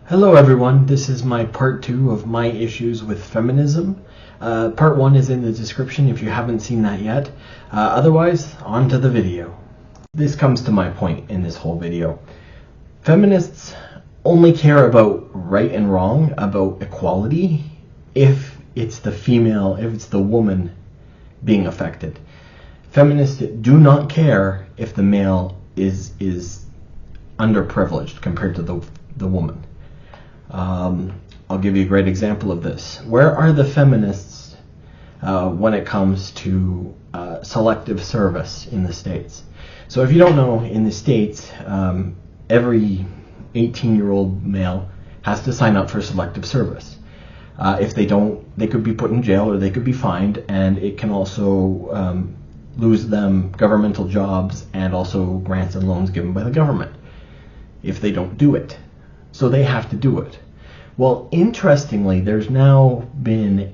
Hello everyone, this is my part 2 of my issues with feminism. Part 1 is in the description if you haven't seen that yet. Otherwise, on to the video. This comes to my point in this whole video. Feminists only care about right and wrong, about equality, if it's the woman being affected. Feminists do not care if the male is underprivileged compared to the woman. I'll give you a great example of this. Where are the feminists when it comes to selective service in the States? So if you don't know, in the States, every 18-year-old male has to sign up for selective service. If they don't, they could be put in jail or they could be fined, and it can also lose them governmental jobs and also grants and loans given by the government if they don't do it. So they have to do it. Well, interestingly, there's now been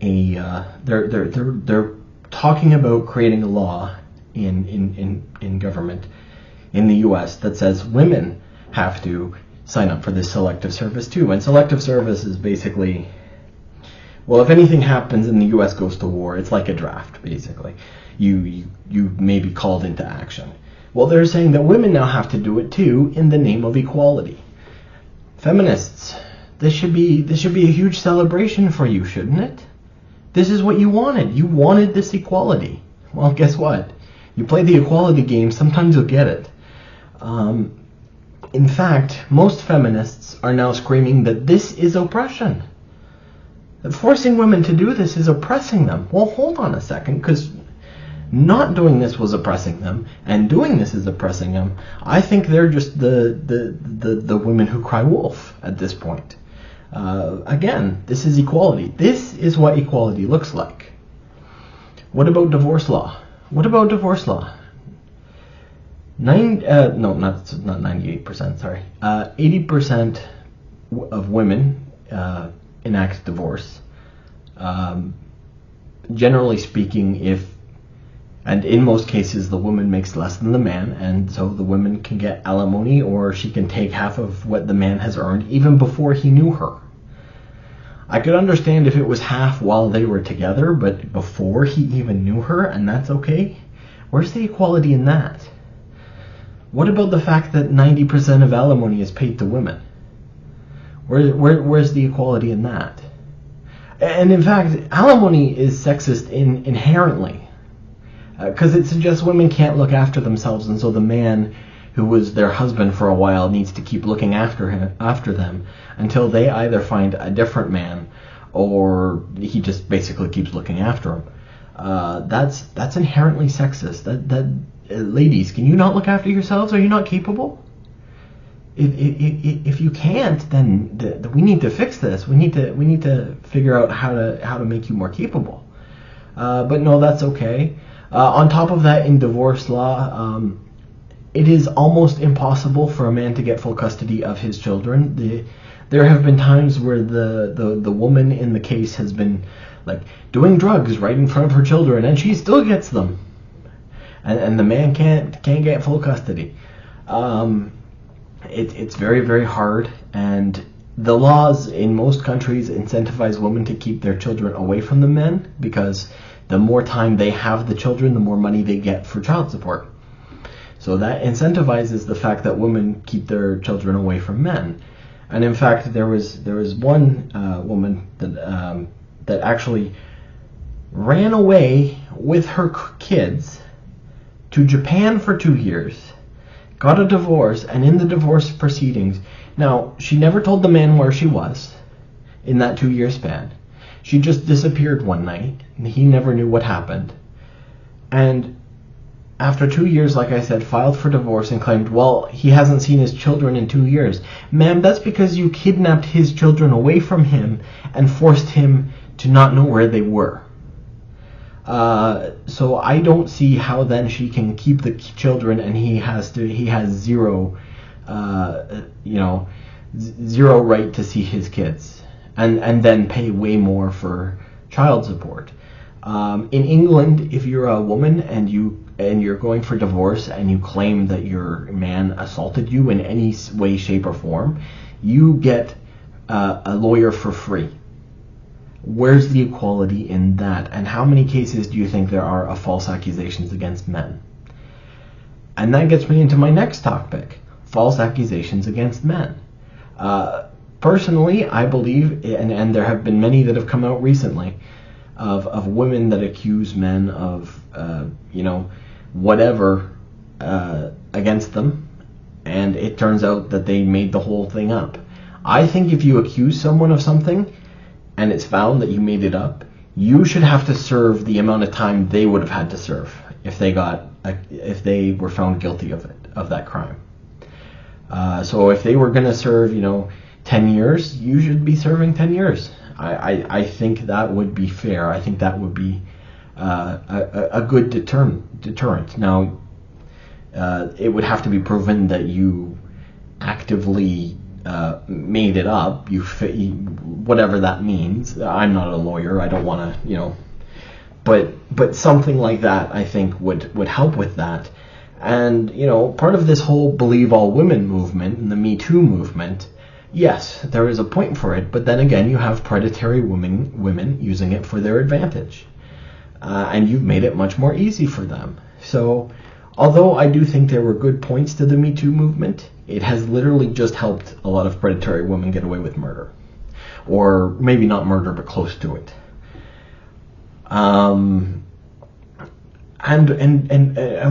they're talking about creating a law in government in the U.S. that says women have to sign up for this selective service too. And selective service is basically, well, if anything happens and the U.S. goes to war, it's like a draft basically. You may be called into action. Well, they're saying that women now have to do it too in the name of equality. Feminists, this should be a huge celebration for you, shouldn't it? This is what you wanted. You wanted this equality. Well, guess what? You play the equality game, sometimes you'll get it. In fact, most feminists are now screaming that this is oppression. That forcing women to do this is oppressing them. Well, hold on a second, because not doing this was oppressing them, and doing this is oppressing them. I think they're just the women who cry wolf at this point. Again, this is equality. This is what equality looks like. What about divorce law? What about divorce law? Not 98%, sorry. 80% of women enact divorce. Generally speaking, and in most cases, the woman makes less than the man, and so the woman can get alimony, or she can take half of what the man has earned, even before he knew her. I could understand if it was half while they were together, but before he even knew her, and that's okay? Where's the equality in that? What about the fact that 90% of alimony is paid to women? Where's the equality in that? And in fact, alimony is sexist inherently. Because it suggests women can't look after themselves, and so the man who was their husband for a while needs to keep looking after them until they either find a different man or he just basically keeps looking after them. That's inherently sexist. Ladies, can you not look after yourselves? Are you not capable? If you can't, then we need to fix this. We need to figure out how to make you more capable. But no, that's okay. On top of that, in divorce law, it is almost impossible for a man to get full custody of his children. There have been times where the woman in the case has been like doing drugs right in front of her children, and she still gets them, and the man can't get full custody. It's very, very hard, and the laws in most countries incentivize women to keep their children away from the men, because the more time they have the children, the more money they get for child support. So that incentivizes the fact that women keep their children away from men. And in fact, there was one woman that actually ran away with her kids to Japan for 2 years, got a divorce, and in the divorce proceedings, now she never told the man where she was in that 2-year span. She just disappeared one night, and he never knew what happened. And after 2 years, like I said, filed for divorce and claimed, well, he hasn't seen his children in 2 years. Ma'am, that's because you kidnapped his children away from him and forced him to not know where they were. So I don't see how then she can keep the children and he has zero, zero right to see his kids. And then pay way more for child support. In England, if you're a woman and you're going for divorce and you claim that your man assaulted you in any way, shape, or form, you get a lawyer for free. Where's the equality in that? And how many cases do you think there are of false accusations against men? And that gets me into my next topic, false accusations against men. Personally, I believe, and there have been many that have come out recently, of women that accuse men of, whatever against them, and it turns out that they made the whole thing up. I think if you accuse someone of something, and it's found that you made it up, you should have to serve the amount of time they would have had to serve if they were found guilty of that crime. So if they were going to serve, 10 years, you should be serving 10 years. I think that would be fair. I think that would be a good deterrent. Now, it would have to be proven that you actively made it up. Whatever that means. I'm not a lawyer. I don't want to, but something like that I think would help with that. And part of this whole Believe All Women movement and the Me Too movement, yes, there is a point for it, but then again, you have predatory women using it for their advantage. And you've made it much more easy for them. So, although I do think there were good points to the Me Too movement, it has literally just helped a lot of predatory women get away with murder. Or maybe not murder, but close to it. And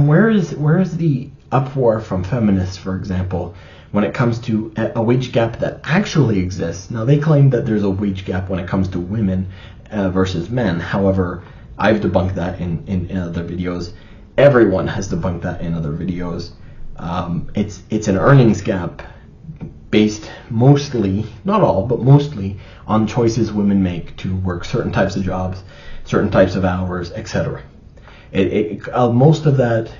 where is the uproar from feminists, for example, when it comes to a wage gap that actually exists? Now, they claim that there's a wage gap when it comes to women versus men. However, I've debunked that in other videos. Everyone has debunked that in other videos. It's an earnings gap based mostly, not all, but mostly on choices women make to work certain types of jobs, certain types of hours, etc. Most of that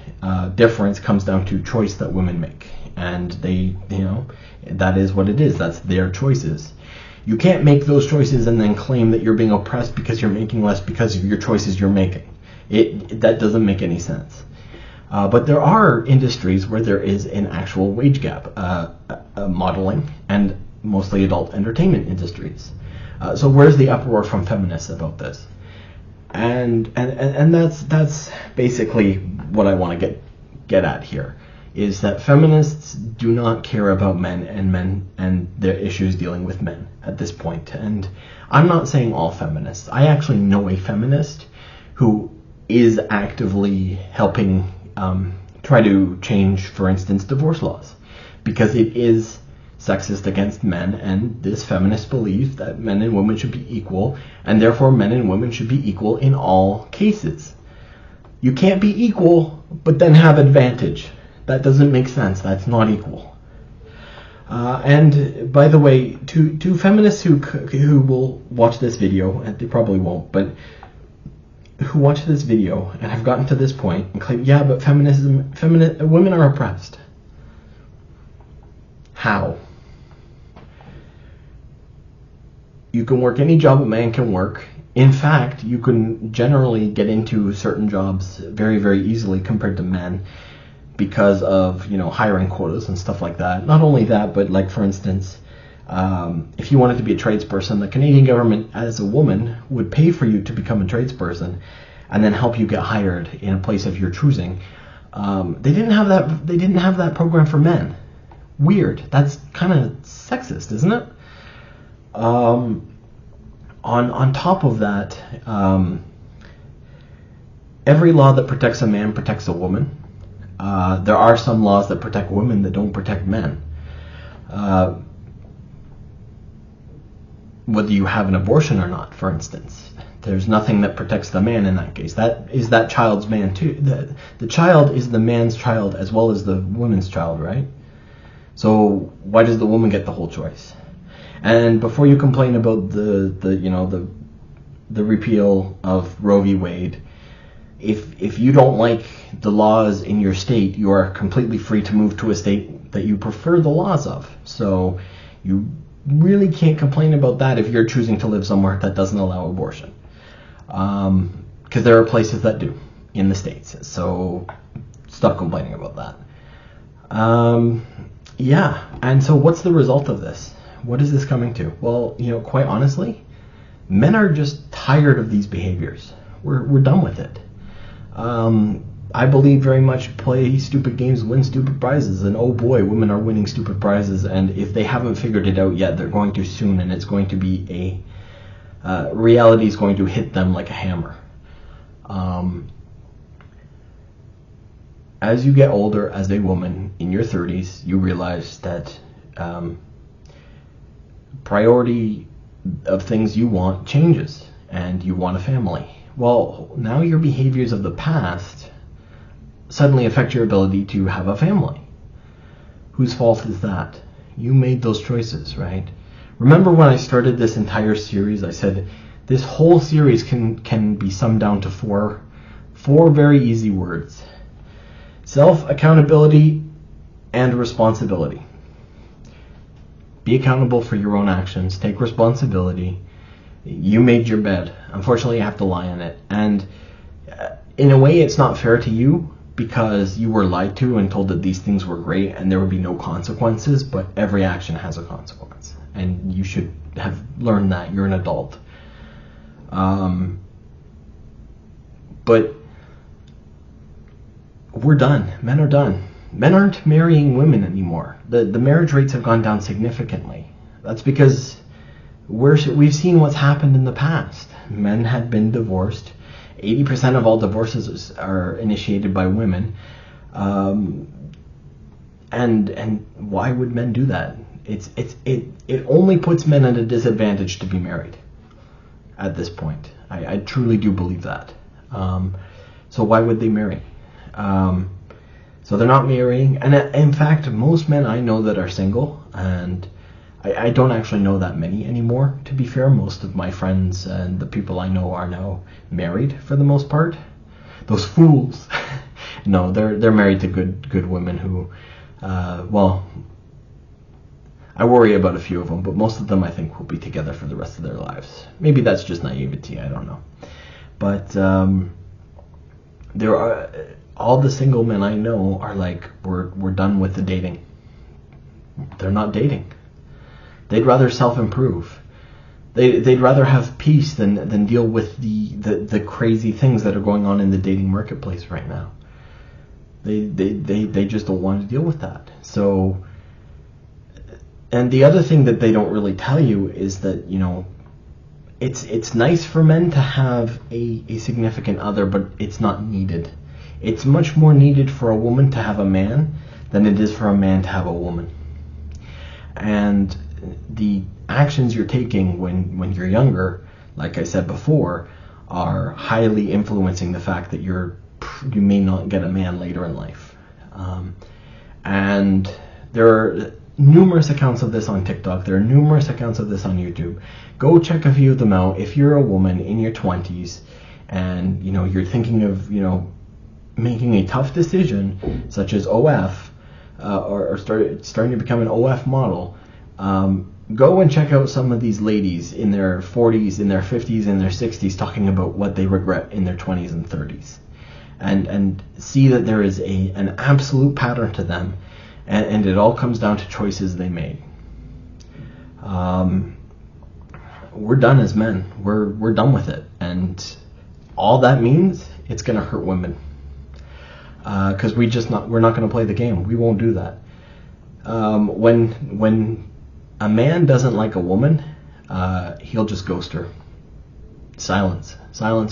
difference comes down to choice that women make, and that is what it is. That's their choices. You can't make those choices and then claim that you're being oppressed because you're making less because of your choices you're making. That doesn't make any sense. But there are industries where there is an actual wage gap, modeling and mostly adult entertainment industries. So where's the uproar from feminists about this? And that's basically what I want to get at here, is that feminists do not care about men and their issues dealing with men at this point. And I'm not saying all feminists. I actually know a feminist who is actively helping try to change, for instance, divorce laws, because it is sexist against men, and this feminist believes that men and women should be equal, and therefore men and women should be equal in all cases. You can't be equal but then have advantage. That doesn't make sense. That's not equal. And by the way, to feminists who will watch this video, and they probably won't, but who watch this video and have gotten to this point and claim, yeah, but women are oppressed. How? You can work any job a man can work. In fact, you can generally get into certain jobs very, very easily compared to men because of, hiring quotas and stuff like that. Not only that, but like, for instance, if you wanted to be a tradesperson, the Canadian government, as a woman, would pay for you to become a tradesperson and then help you get hired in a place of your choosing. They didn't have that program for men. Weird. That's kind of sexist, isn't it? On top of that, every law that protects a man protects a woman. There are some laws that protect women that don't protect men. Whether you have an abortion or not, for instance. There's nothing that protects the man in that case. That is that child's man too. The child is the man's child as well as the woman's child, right? So why does the woman get the whole choice? And before you complain about the repeal of Roe v. Wade, if you don't like the laws in your state, you are completely free to move to a state that you prefer the laws of. So you really can't complain about that if you're choosing to live somewhere that doesn't allow abortion. Because there are places that do in the States. So stop complaining about that. Yeah, and so what's the result of this? what is this coming to? Well, quite honestly, men are just tired of these behaviors. We're done with it. I believe very much play stupid games, win stupid prizes, and oh boy, women are winning stupid prizes, and if they haven't figured it out yet, they're going to soon, and it's going to be reality is going to hit them like a hammer. As you get older, as a woman in your 30s, you realize that priority of things you want changes, and you want a family. Well, now your behaviors of the past suddenly affect your ability to have a family. Whose fault is that? You made those choices, right? Remember when I started this entire series, I said this whole series can be summed down to four very easy words. Self-accountability and responsibility. Be accountable for your own actions. Take responsibility. You made your bed. Unfortunately, you have to lie in it. And in a way, it's not fair to you because you were lied to and told that these things were great and there would be no consequences, but every action has a consequence. And you should have learned that. You're an adult. But we're done. Men are done. Men aren't marrying women anymore. The marriage rates have gone down significantly. That's because we've seen what's happened in the past. Men had been divorced. 80% of all divorces are initiated by women. And why would men do that? It only puts men at a disadvantage to be married at this point. I truly do believe that. So why would they marry? So they're not marrying. And in fact, most men I know that are single, and I don't actually know that many anymore, to be fair. Most of my friends and the people I know are now married for the most part. Those fools. No, they're married to good women who, well, I worry about a few of them, but most of them I think will be together for the rest of their lives. Maybe that's just naivety, I don't know. But there are, all the single men I know are like, we're done with the dating. They're not dating. They'd rather self-improve. They'd rather have peace than deal with the crazy things that are going on in the dating marketplace right now. They just don't want to deal with that. So, and the other thing that they don't really tell you is that, it's nice for men to have a significant other, but it's not needed. It's much more needed for a woman to have a man than it is for a man to have a woman. And the actions you're taking when you're younger, like I said before, are highly influencing the fact that you may not get a man later in life. And there are numerous accounts of this on TikTok. There are numerous accounts of this on YouTube. Go check a few of them out. If you're a woman in your 20s and you're thinking of making a tough decision such as OF, or starting to become an OF model, go and check out some of these ladies in their 40s, in their 50s, in their 60s talking about what they regret in their 20s and 30s, and see that there is an absolute pattern to them, and it all comes down to choices they made. We're done as men. We're done with it, and all that means it's going to hurt women. Because we're not going to play the game. We won't do that. When a man doesn't like a woman, he'll just ghost her. Silence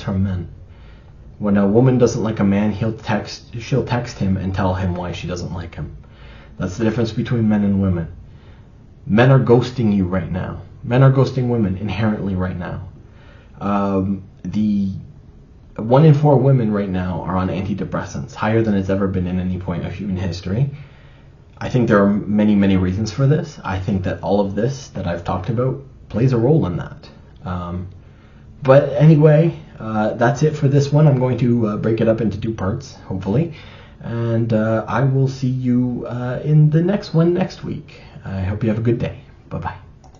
from men. When a woman doesn't like a man, she'll text him and tell him why she doesn't like him. That's the difference between men and women. Men are ghosting you right now. Men are ghosting women inherently right now. 1 in 4 women right now are on antidepressants, higher than it's ever been in any point of human history. I think there are many, many reasons for this. I think that all of this that I've talked about plays a role in that. But anyway, that's it for this one. I'm going to break it up into 2 parts, hopefully. And I will see you in the next one next week. I hope you have a good day. Bye-bye.